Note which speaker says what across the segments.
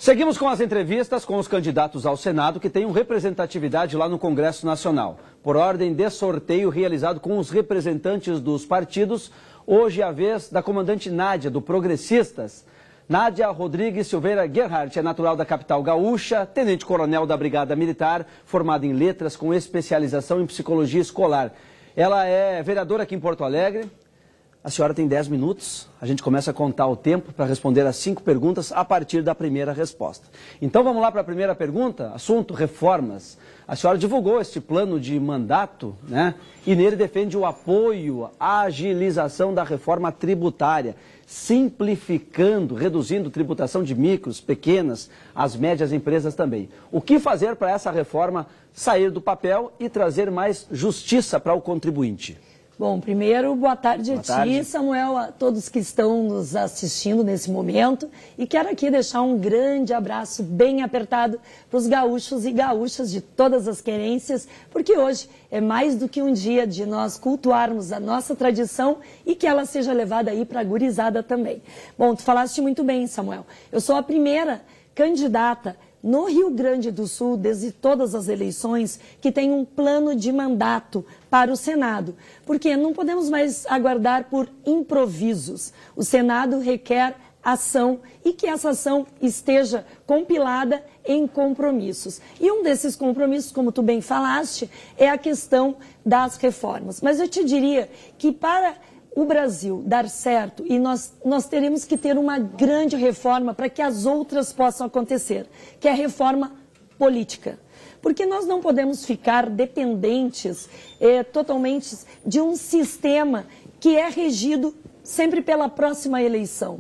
Speaker 1: Seguimos com as entrevistas com os candidatos ao Senado que têm representatividade lá no Congresso Nacional. Por ordem de sorteio realizado com os representantes dos partidos, hoje é a vez da comandante Nádia, do Progressistas. Nádia Rodrigues Silveira Gerhardt é natural da capital gaúcha, tenente-coronel da Brigada Militar, formada em letras com especialização em psicologia escolar. Ela é vereadora aqui em Porto Alegre. A senhora tem 10 minutos, a gente começa a contar o tempo para responder as 5 perguntas a partir da primeira resposta. Então vamos lá para a primeira pergunta, assunto reformas. A senhora divulgou este plano de mandato, né? E nele defende o apoio à agilização da reforma tributária, simplificando, reduzindo tributação de micros, pequenas, as médias empresas também. O que fazer para essa reforma sair do papel e trazer mais justiça para o contribuinte?
Speaker 2: Bom, primeiro, boa tarde a ti, Samuel, a todos que estão nos assistindo nesse momento. E quero aqui deixar um grande abraço bem apertado para os gaúchos e gaúchas de todas as querências, porque hoje é mais do que um dia de nós cultuarmos a nossa tradição e que ela seja levada aí para a gurizada também. Bom, tu falaste muito bem, Samuel. Eu sou a primeira candidata no Rio Grande do Sul, desde todas as eleições, que tem um plano de mandato para o Senado. Porque não podemos mais aguardar por improvisos. O Senado requer ação e que essa ação esteja compilada em compromissos. E um desses compromissos, como tu bem falaste, é a questão das reformas. Mas eu te diria que para o Brasil dar certo, e nós teremos que ter uma grande reforma para que as outras possam acontecer, que é a reforma política. Porque nós não podemos ficar dependentes totalmente de um sistema que é regido sempre pela próxima eleição.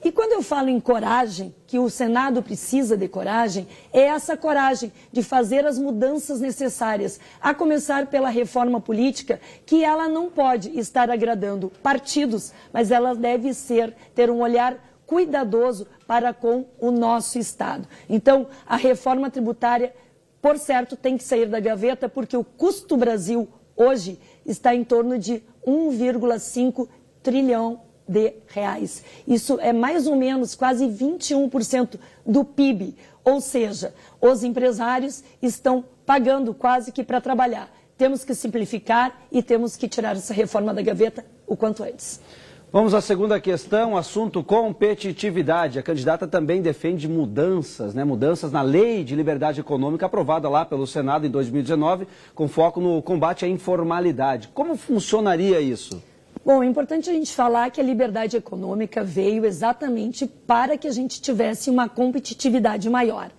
Speaker 2: E quando eu falo em coragem, que o Senado precisa de coragem, é essa coragem de fazer as mudanças necessárias, a começar pela reforma política, que ela não pode estar agradando partidos, mas ela deve ter um olhar cuidadoso para com o nosso Estado. Então, a reforma tributária, por certo, tem que sair da gaveta, porque o custo Brasil hoje está em torno de 1,5 trilhão de reais. Isso é mais ou menos quase 21% do PIB, ou seja, os empresários estão pagando quase que para trabalhar. Temos que simplificar e temos que tirar essa reforma da gaveta o quanto antes.
Speaker 1: Vamos à segunda questão, assunto competitividade. A candidata também defende mudanças, mudanças na Lei de Liberdade Econômica aprovada lá pelo Senado em 2019, com foco no combate à informalidade. Como funcionaria isso?
Speaker 2: Bom, é importante a gente falar que a liberdade econômica veio exatamente para que a gente tivesse uma competitividade maior.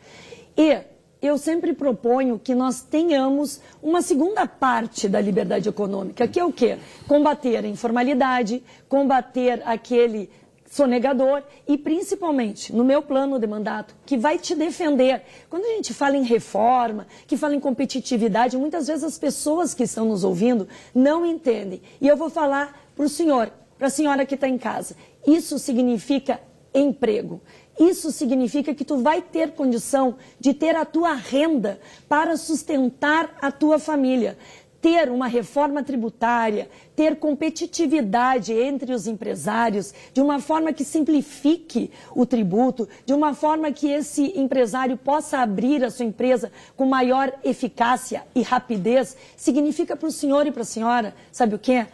Speaker 2: E eu sempre proponho que nós tenhamos uma segunda parte da liberdade econômica, que é o quê? Combater a informalidade, combater aquele sonegador e, principalmente, no meu plano de mandato, que vai te defender. Quando a gente fala em reforma, que fala em competitividade, muitas vezes as pessoas que estão nos ouvindo não entendem. E eu vou falar para o senhor, para a senhora que está em casa. Isso significa emprego. Isso significa que tu vai ter condição de ter a tua renda para sustentar a tua família. Ter uma reforma tributária, ter competitividade entre os empresários, de uma forma que simplifique o tributo, de uma forma que esse empresário possa abrir a sua empresa com maior eficácia e rapidez, significa para o senhor e para a senhora, sabe o quê?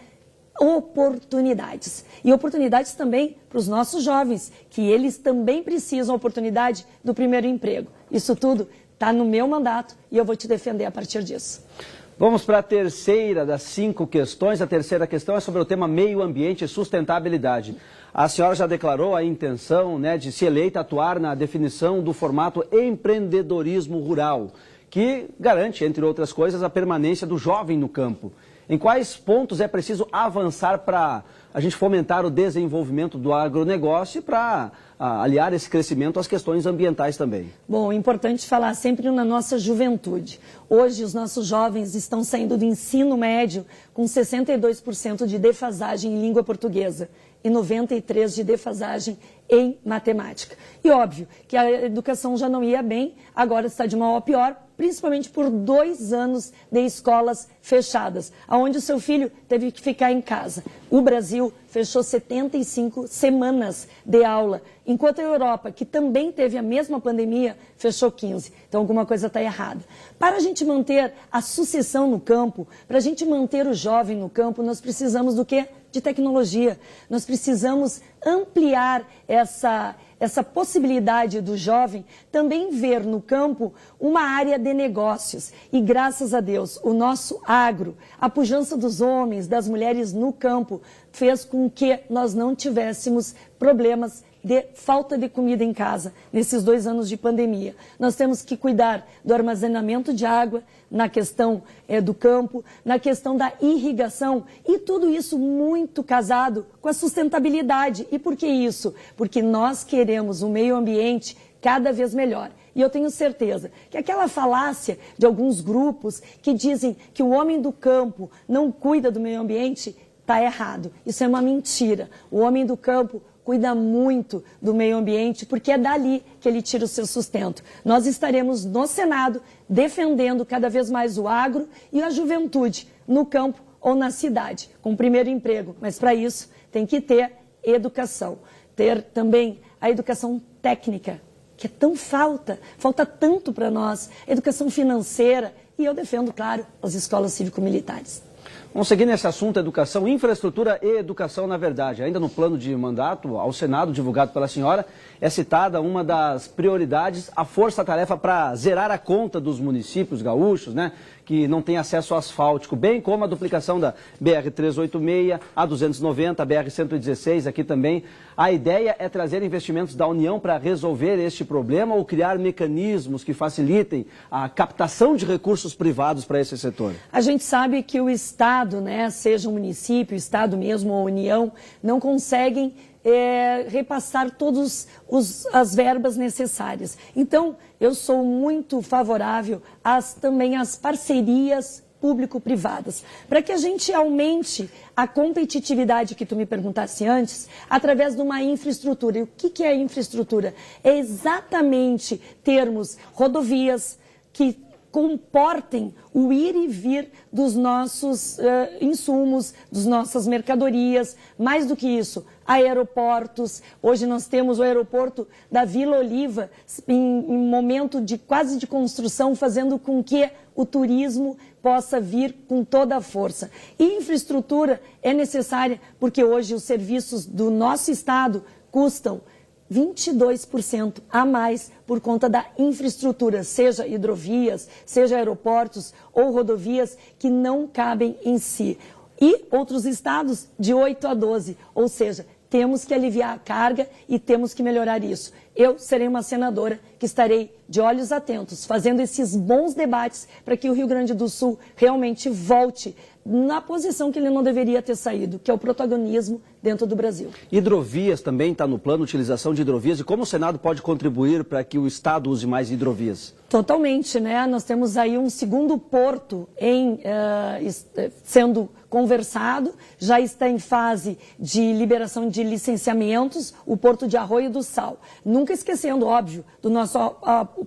Speaker 2: Oportunidades. E oportunidades também para os nossos jovens, que eles também precisam oportunidade do primeiro emprego. Isso tudo está no meu mandato e eu vou te defender a partir disso.
Speaker 1: Vamos para a terceira das 5 questões. A terceira questão é sobre o tema meio ambiente e sustentabilidade. A senhora já declarou a intenção, de se eleita atuar na definição do formato empreendedorismo rural, que garante, entre outras coisas, a permanência do jovem no campo. Em quais pontos é preciso avançar para a gente fomentar o desenvolvimento do agronegócio e para aliar esse crescimento às questões ambientais também?
Speaker 2: Bom, é importante falar sempre na nossa juventude. Hoje os nossos jovens estão saindo do ensino médio com 62% de defasagem em língua portuguesa e 93% de defasagem em matemática. E óbvio que a educação já não ia bem, agora está de mal a pior principalmente por 2 anos de escolas fechadas, onde o seu filho teve que ficar em casa. O Brasil fechou 75 semanas de aula, enquanto a Europa, que também teve a mesma pandemia, fechou 15. Então alguma coisa está errada. Para a gente manter a sucessão no campo, para a gente manter o jovem no campo, nós precisamos do quê? De tecnologia. Nós precisamos ampliar essa possibilidade do jovem também ver no campo uma área de negócios. E graças a Deus, o nosso agro, a pujança dos homens, das mulheres no campo, fez com que nós não tivéssemos problemas de falta de comida em casa nesses 2 anos de pandemia. Nós temos que cuidar do armazenamento de água, na questão do campo, na questão da irrigação, e tudo isso muito casado com a sustentabilidade. E por que isso? Porque nós queremos um meio ambiente cada vez melhor. E eu tenho certeza que aquela falácia de alguns grupos que dizem que o homem do campo não cuida do meio ambiente está errado. Isso é uma mentira. O homem do campo cuida muito do meio ambiente, porque é dali que ele tira o seu sustento. Nós estaremos no Senado defendendo cada vez mais o agro e a juventude no campo ou na cidade, com o primeiro emprego. Mas para isso tem que ter educação, ter também a educação técnica, que é tão falta tanto para nós, educação financeira, e eu defendo, claro, as escolas cívico-militares.
Speaker 1: Vamos seguir nesse assunto, educação, infraestrutura e educação, na verdade. Ainda no plano de mandato ao Senado, divulgado pela senhora, é citada uma das prioridades, a força-tarefa para zerar a conta dos municípios gaúchos, né, que não têm acesso ao asfáltico, bem como a duplicação da BR-386, a 290, a BR-116 aqui também. A ideia é trazer investimentos da União para resolver este problema ou criar mecanismos que facilitem a captação de recursos privados para esse setor?
Speaker 2: A gente sabe que o Estado, né, seja um município, Estado mesmo ou União, não conseguem repassar todas as verbas necessárias. Então, eu sou muito favorável também às parcerias público-privadas, para que a gente aumente a competitividade que tu me perguntasse antes, através de uma infraestrutura. E o que é infraestrutura? É exatamente termos rodovias que comportem o ir e vir dos nossos insumos, das nossas mercadorias, mais do que isso, aeroportos. Hoje nós temos o aeroporto da Vila Oliva em momento quase de construção, fazendo com que o turismo possa vir com toda a força. E infraestrutura é necessária porque hoje os serviços do nosso estado custam 22% a mais por conta da infraestrutura, seja hidrovias, seja aeroportos ou rodovias que não cabem em si. E outros estados de 8 a 12, ou seja, temos que aliviar a carga e temos que melhorar isso. Eu serei uma senadora que estarei de olhos atentos, fazendo esses bons debates para que o Rio Grande do Sul realmente volte na posição que ele não deveria ter saído, que é o protagonismo dentro do Brasil.
Speaker 1: Hidrovias também está no plano, utilização de hidrovias, e como o Senado pode contribuir para que o Estado use mais hidrovias?
Speaker 2: Totalmente, né? Nós temos aí um segundo porto sendo conversado, já está em fase de liberação de licenciamentos, o Porto de Arroio do Sal. Nunca esquecendo, óbvio, do nosso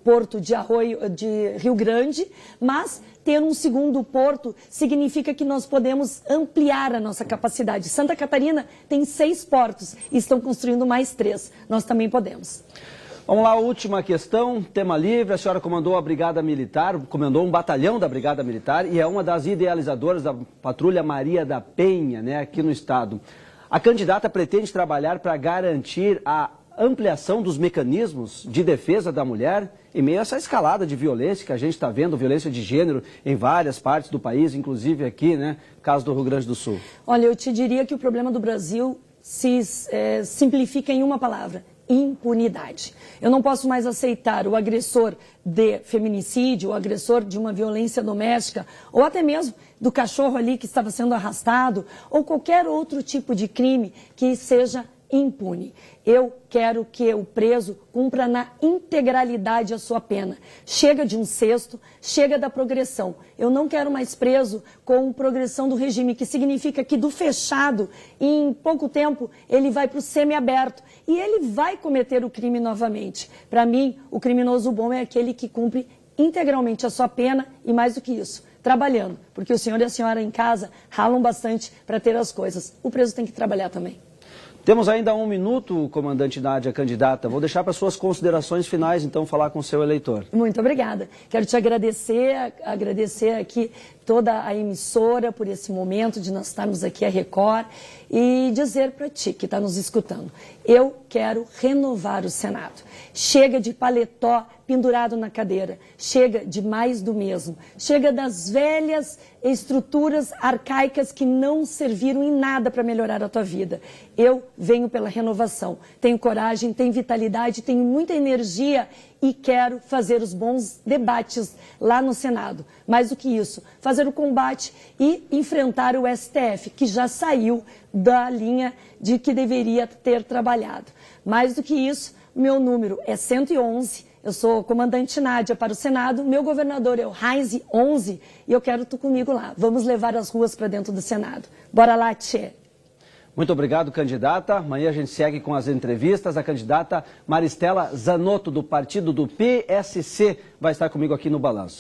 Speaker 2: Porto de Arroio de Rio Grande, mas ter um segundo porto significa que nós podemos ampliar a nossa capacidade. Santa Catarina tem 6 portos e estão construindo mais 3. Nós também podemos.
Speaker 1: Vamos lá, última questão, tema livre. A senhora comandou a Brigada Militar, comandou um batalhão da Brigada Militar e é uma das idealizadoras da Patrulha Maria da Penha, né, aqui no estado. A candidata pretende trabalhar para garantir a ampliação dos mecanismos de defesa da mulher em meio a essa escalada de violência que a gente está vendo, violência de gênero em várias partes do país, inclusive aqui, né, caso do Rio Grande do Sul.
Speaker 2: Olha, eu te diria que o problema do Brasil se simplifica em uma palavra: impunidade. Eu não posso mais aceitar o agressor de feminicídio, o agressor de uma violência doméstica, ou até mesmo do cachorro ali que estava sendo arrastado, ou qualquer outro tipo de crime que seja impune. Eu quero que o preso cumpra na integralidade a sua pena. Chega de um cesto, chega da progressão. Eu não quero mais preso com progressão do regime, que significa que do fechado, em pouco tempo, ele vai para o semiaberto e ele vai cometer o crime novamente. Para mim, o criminoso bom é aquele que cumpre integralmente a sua pena e, mais do que isso, trabalhando, porque o senhor e a senhora em casa ralam bastante para ter as coisas. O preso tem que trabalhar também.
Speaker 1: Temos ainda 1 minuto, comandante Nádia, candidata. Vou deixar para suas considerações finais, então, falar com o seu eleitor.
Speaker 2: Muito obrigada. Quero te agradecer aqui toda a emissora por esse momento de nós estarmos aqui a Record e dizer para ti que está nos escutando, eu quero renovar o Senado. Chega de paletó pendurado na cadeira, chega de mais do mesmo, chega das velhas estruturas arcaicas que não serviram em nada para melhorar a tua vida. Eu venho pela renovação, tenho coragem, tenho vitalidade, tenho muita energia e quero fazer os bons debates lá no Senado. Mais do que isso, fazer o combate e enfrentar o STF, que já saiu da linha de que deveria ter trabalhado. Mais do que isso, meu número é 111, eu sou comandante Nádia para o Senado, meu governador é o Heinz 11 e eu quero tu comigo lá. Vamos levar as ruas para dentro do Senado. Bora lá, tchê!
Speaker 1: Muito obrigado, candidata. Amanhã a gente segue com as entrevistas. A candidata Maristela Zanotto, do partido do PSC, vai estar comigo aqui no Balanço.